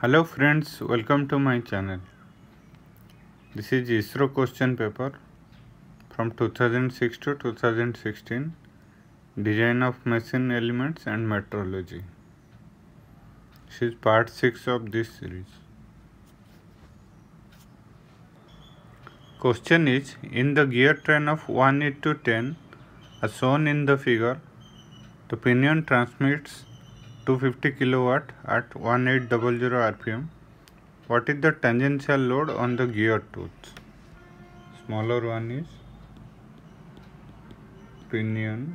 Hello friends, welcome to my channel. This is Isro question paper from 2006 to 2016, Design of Machine Elements and Metrology. This is part 6 of this series. Question is, in the gear train of 1:10 as shown in the figure, the pinion transmits 250 kW at 1800 rpm. What is the tangential load on the gear tooth? Smaller one is pinion,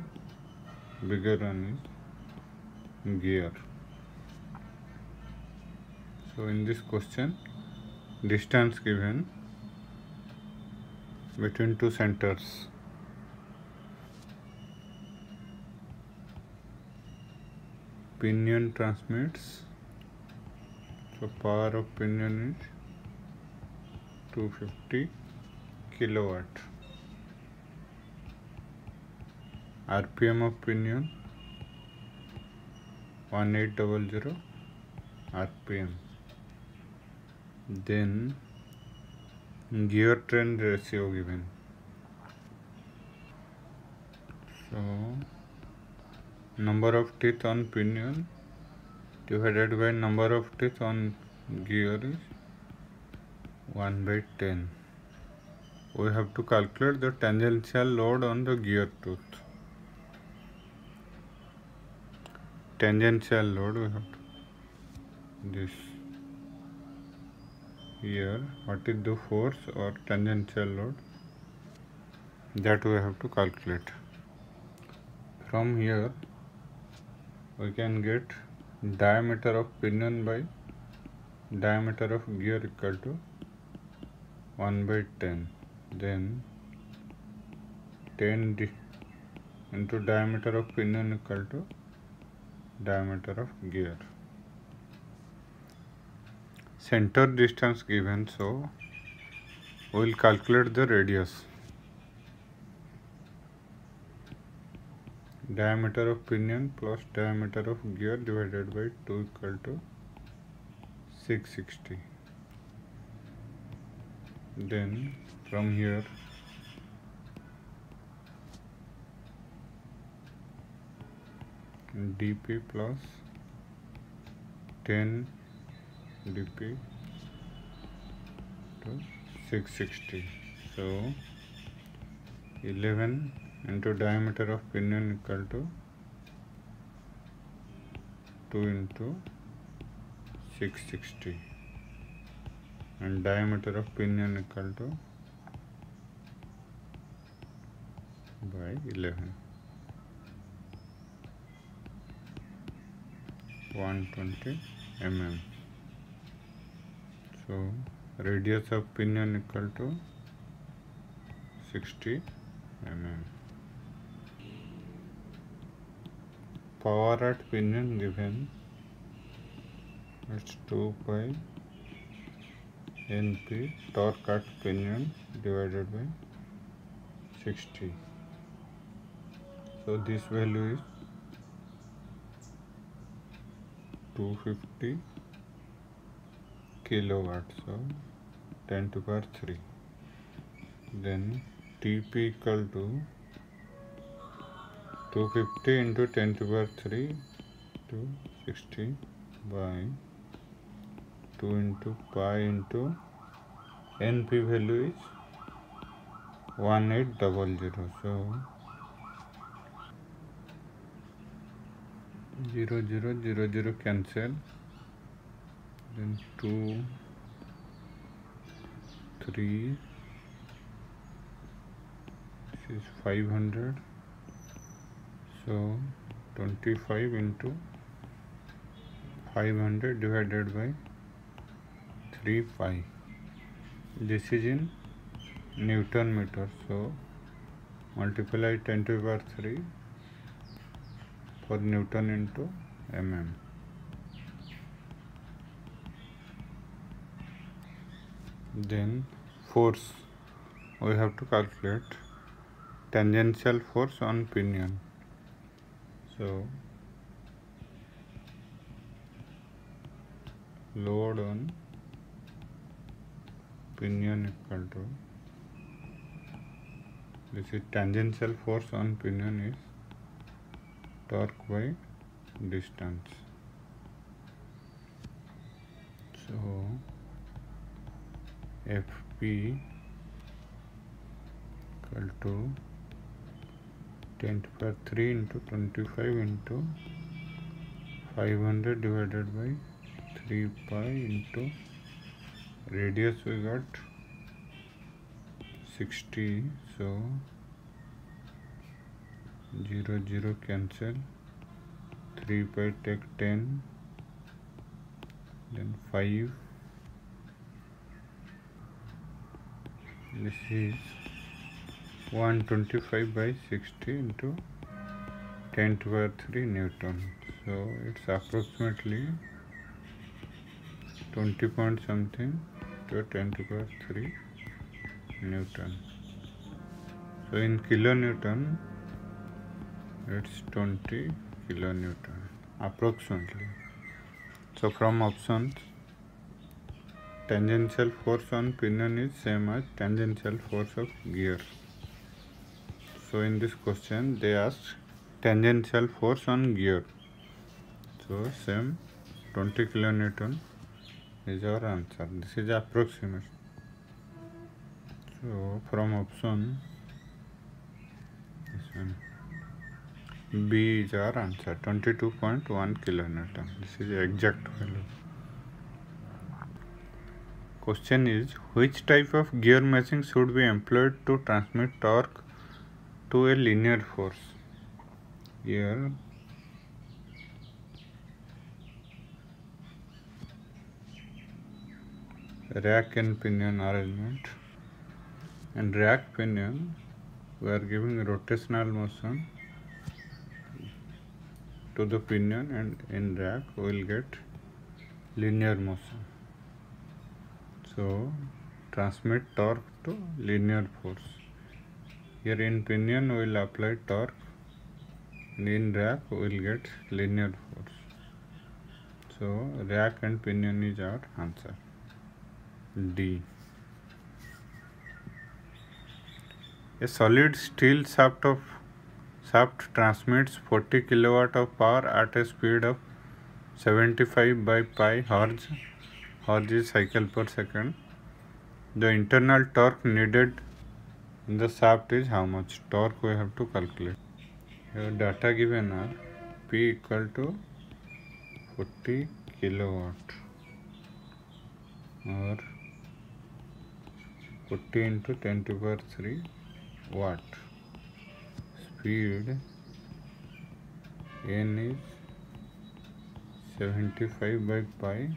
bigger one is gear. So in this question, distance given between two centers. Pinion transmits, so power of pinion is 250 kilowatt. RPM of pinion 1800 RPM. Then gear train ratio given. So number of teeth on pinion divided by number of teeth on gear is 1/10. We have to calculate the tangential load on the gear tooth. Tangential load we have to this here. What is the force or tangential load? That we have to calculate. From here we can get diameter of pinion by diameter of gear equal to 1/10. Then 10 into diameter of pinion equal to diameter of gear. Center distance given, so we will calculate the radius. Diameter of pinion plus diameter of gear divided by 2 equal to 660. Then from here dp plus 10 dp to 660. So 11 into diameter of pinion equal to 2 into 660 and diameter of pinion equal to by 11. 120 mm. So radius of pinion equal to 60 mm. Power at pinion given, it's 2 pi np torque at pinion divided by 60. So this value is 250 kilowatt, so 10 to the power 3. Then TP equal to 250 into 10 to the power 3 to 60 by 2 into pi into NP value is 1800. So 0 0 0 0 cancel. Then 2 3, this is 500. So 25 into 500 divided by 3 pi. This is in Newton meter. So multiply 10 to the power 3 for Newton into mm. Then force we have to calculate tangential force on pinion. So load on pinion equal to, this is tangential force on pinion is torque by distance. So Fp equal to 10 to the power 3 into 25 into 500 divided by 3 pi into radius we got 60, so 0 0 cancel, 3 pi take 10, then 5, this is 125 by 60 into 10 to the power 3 Newton. So it's approximately 20 point something to 10 to the power 3 Newton. So in kilonewton it's 20 kilonewton approximately. So from options, tangential force on pinion is same as tangential force of gear. So in this question they asked tangential force on gear. So same 20 kilonewton is our answer. This is approximate. So from option, this one B is our answer, 22.1 kilonewton. This is the exact value. Question is, which type of gear machine should be employed to transmit torque to a linear force? Here rack and pinion arrangement. And rack pinion we are giving rotational motion to the pinion, and in rack we will get linear motion. So transmit torque to linear force. Here in pinion we will apply torque, and in rack we will get linear force. So rack and pinion is our answer, D. A solid steel shaft transmits 40 kilowatt of power at a speed of 75 by pi hertz. Hertz is cycle per second. The internal torque needed in the shaft is how much? Torque we have to calculate. Here data given are P equal to 40 kilowatt or 40 into 10 to the power 3 watt. Speed N is 75 by pi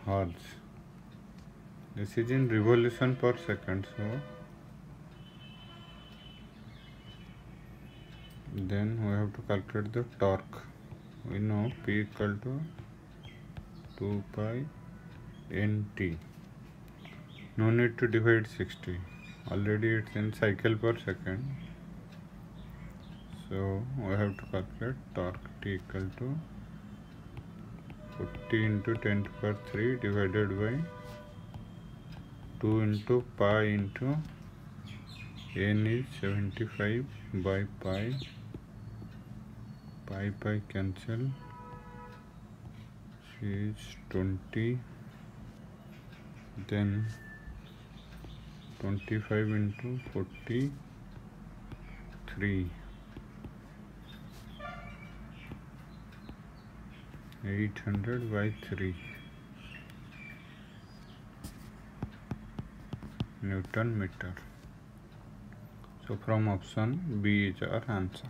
hertz. This is in revolution per second. So then we have to calculate the torque. We know P equal to 2 pi nt. No need to divide 60. Already it's in cycle per second. So we have to calculate torque. T equal to 40 into 10 to the power 3 divided by 2 into pi into N is 75 by pi. Pi cancel. Is 20. Then 25 into 43. 800 by 3 Newton meter. So from option B is our answer.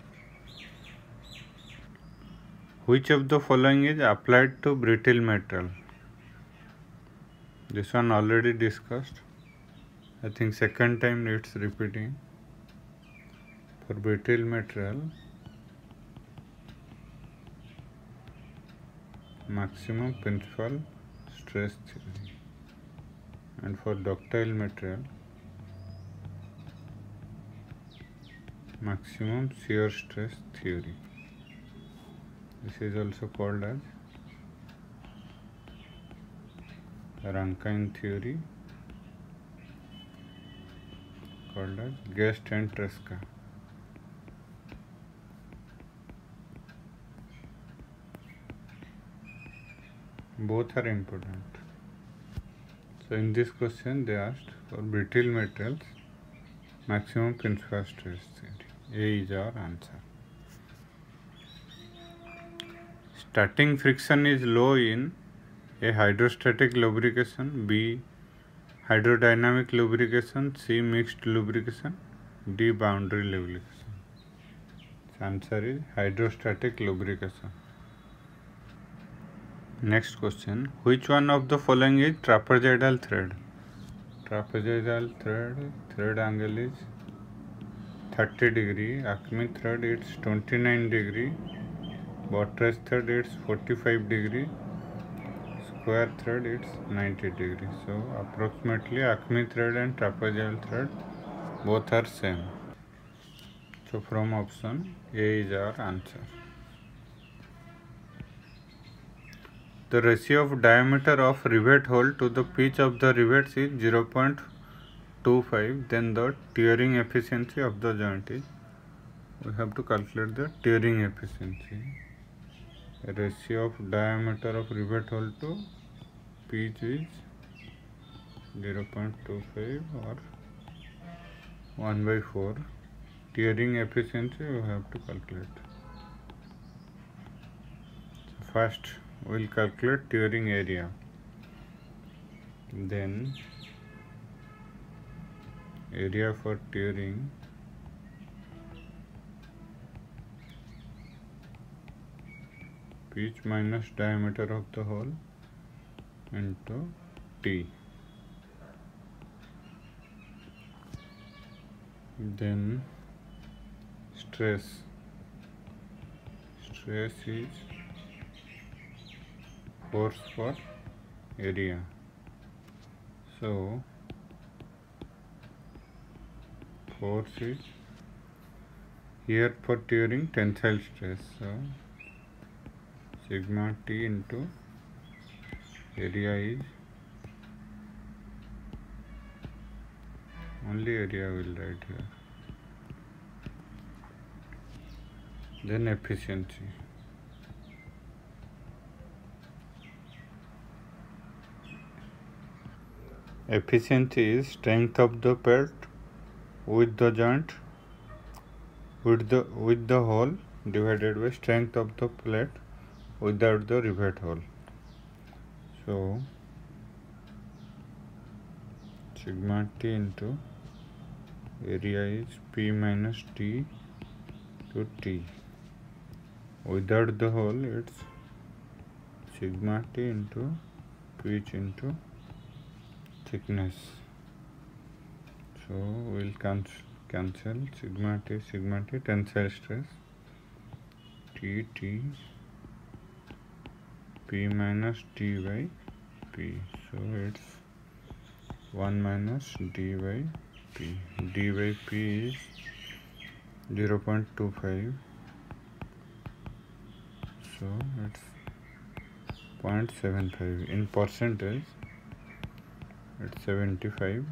Which of the following is applied to brittle metal? This one already discussed. I think second time it's repeating. For brittle material, maximum principal stress theory, and for ductile material, maximum shear stress theory. This is also called as Rankine theory called as Guest and Tresca. Both are important. So in this question they asked for brittle materials maximum principal stress theory. A is our answer. Starting friction is low in A. Hydrostatic lubrication, B. Hydrodynamic lubrication, C. Mixed lubrication, D. Boundary lubrication. The answer is hydrostatic lubrication. Next question. Which one of the following is trapezoidal thread? Trapezoidal thread angle is 30 degree. Acme thread is 29 degree. Buttress thread is 45 degree. Square thread it's 90 degree. So approximately acme thread and trapezoidal thread both are same. So from option A is our answer. The ratio of diameter of rivet hole to the pitch of the rivets is 0.25. Then the tearing efficiency of the joint is, we have to calculate the tearing efficiency. Ratio of diameter of rivet hole to pitch is 0.25 or 1/4. Tearing efficiency we have to calculate. So first we will calculate tearing area. Then area for tearing pitch minus diameter of the hole into T. Then stress is force for area. So force is here for tearing tensile stress. So sigma T into area is only area will write here. Then efficiency. Efficiency is strength of the part with the joint with the hole divided by strength of the plate without the rivet hole. So sigma T into area is P minus T to T. Without the hole it's sigma T into pitch into thickness. So we'll cancel sigma T tensile stress T P minus T by P. So it's 1 minus D by P. D by P is 0.25. So it's 0.75. In percentage it's 75%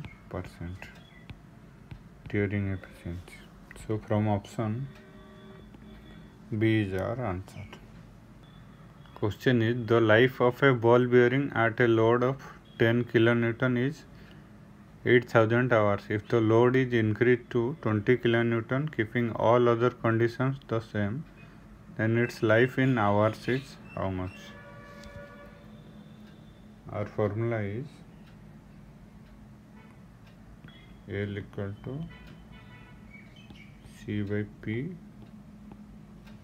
tearing efficiency. So from option B is our answer. Question is, the life of a ball bearing at a load of 10 kilonewton is 8000 hours. If the load is increased to 20 kilonewton, keeping all other conditions the same, then its life in hours is how much? Our formula is L equal to C by P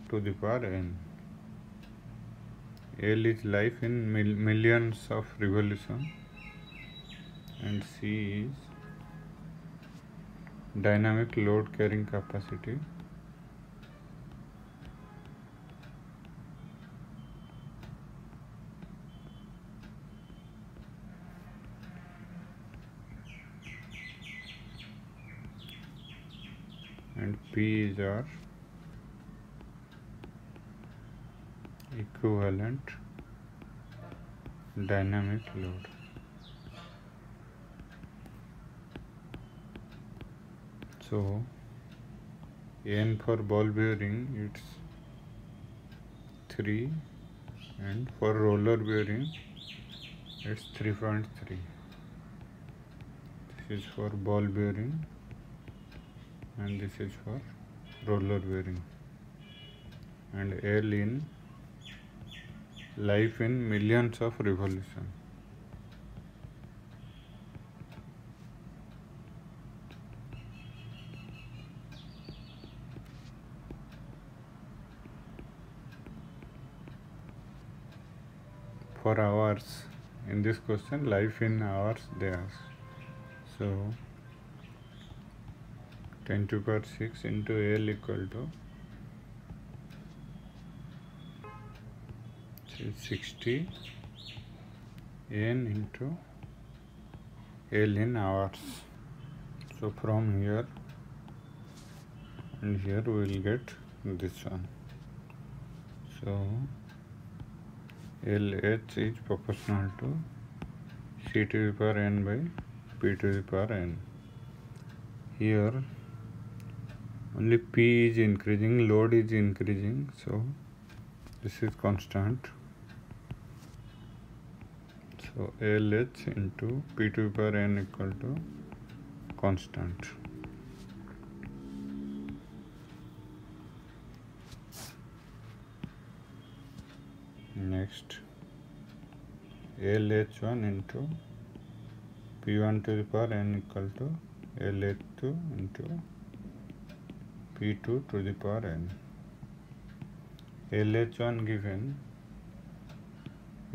to the power n. L is life in millions of revolution and C is dynamic load carrying capacity. And P is our equivalent dynamic load. So N for ball bearing it's 3, and for roller bearing it's 3.3. This is for ball bearing and this is for roller bearing. And L in life in millions of revolution. For hours, in this question life in hours they ask. So 10 to the power 6 into L equal to 60 N into L in hours. So from here and here we will get this one. So LH is proportional to C to the power n by P to the power n. Here only P is increasing, load is increasing, so this is constant. So LH into P to the power n equal to constant. Next, LH1 into P1 to the power n equal to LH2 into P2 to the power n. LH1 given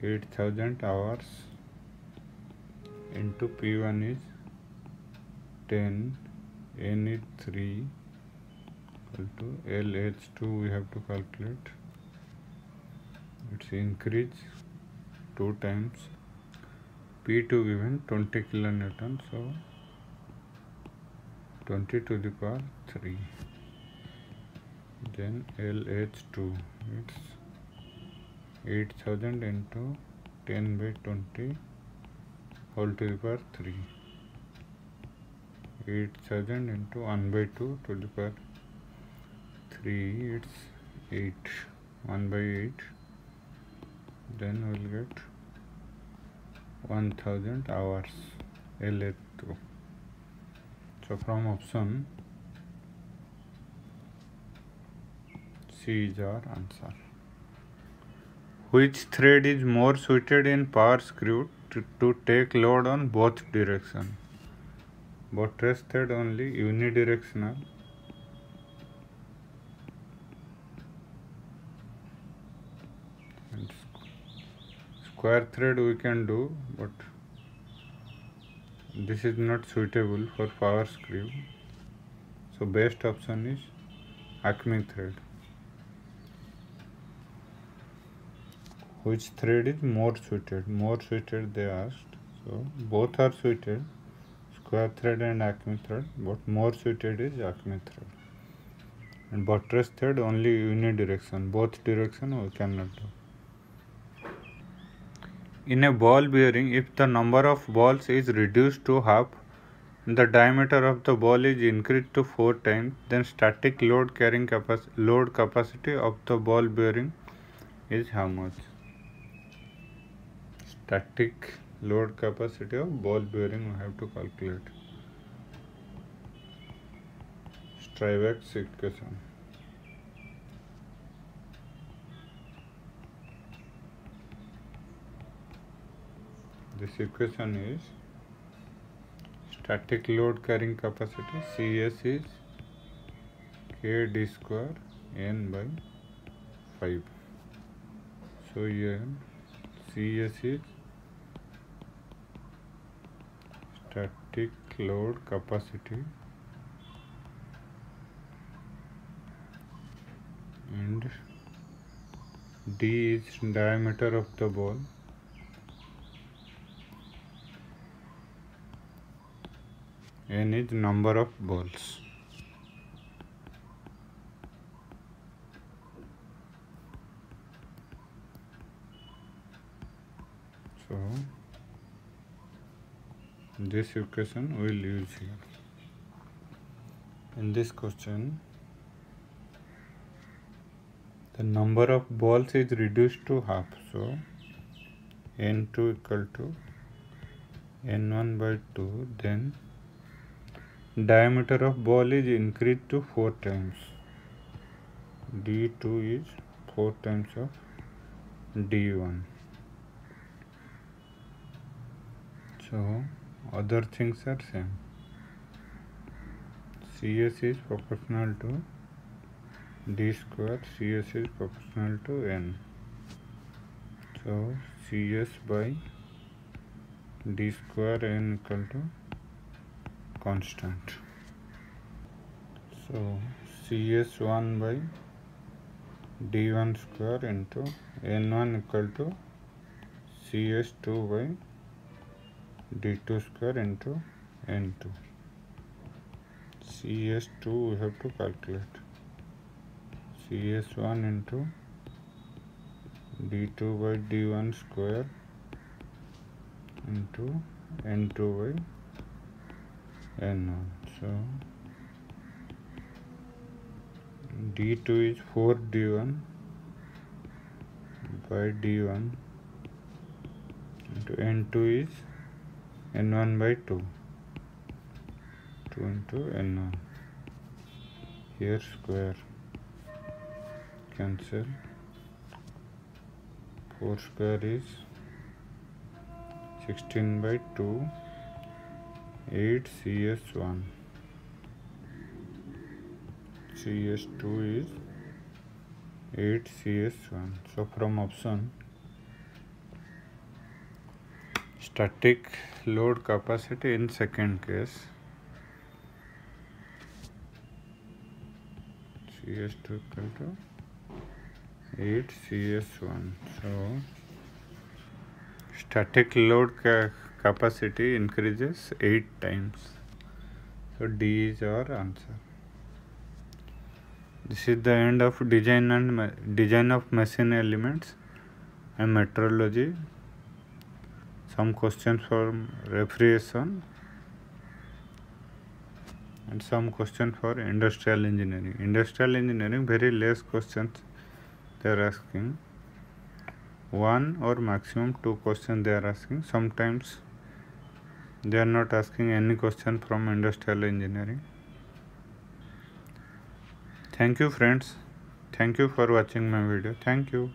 8000 hours into P1 is 10, n is 3 equal to LH2 we have to calculate. It's increase 2 times. P2 given 20 kilonewton, so 20 to the power 3. Then LH2 it's 8000 into 10 by 20 whole to the power 3. 8000 into 1 by 2 to the power 3, it's 8. 1 by 8. Then we will get 1000 hours LH2. So from option C is our answer. Which thread is more suited in power screw to take load on both directions? Buttress thread only unidirectional. And square thread we can do, but this is not suitable for power screw. So best option is Acme thread. Which thread is more suited? More suited they asked. So both are suited, square thread and Acme thread, but more suited is Acme thread. And buttress thread only unidirection, both direction we cannot do. In a ball bearing, if the number of balls is reduced to half, the diameter of the ball is increased to 4 times, then static load carrying capacity of the ball bearing is how much? Static load capacity of ball bearing we have to calculate. Strivak's equation. This equation is static load carrying capacity CS is K d square n by 5. So here CS is static load capacity and D is diameter of the ball N is number of balls. So this equation we will use here. In this question, the number of balls is reduced to half, so n2 equal to n1 by 2. Then diameter of ball is increased to 4 times. d2 is 4 times of d1. So other things are same. CS is proportional to d square, CS is proportional to n. So CS by d square n equal to constant. So CS1 by d1 square into n1 equal to CS2 by d2 square into n2. CS2 we have to calculate. CS1 into d2 by d1 square into n2 by n1. So d2 is 4 d1 by d1 into n2 is n1 by 2. 2 into n1. Here square cancel. 4 square is 16 by 2. 8 CS1. CS2 is 8 CS1. So from option, static load capacity in second case, CS2 equal to 8 CS1. So static load capacity increases 8 times. So D is our answer. This is the end of design of machine elements and metrology. Some questions from refrigeration and some questions for industrial engineering. Industrial engineering, very less questions they are asking. 1 or maximum 2 questions they are asking. Sometimes they are not asking any question from industrial engineering. Thank you friends. Thank you for watching my video. Thank you.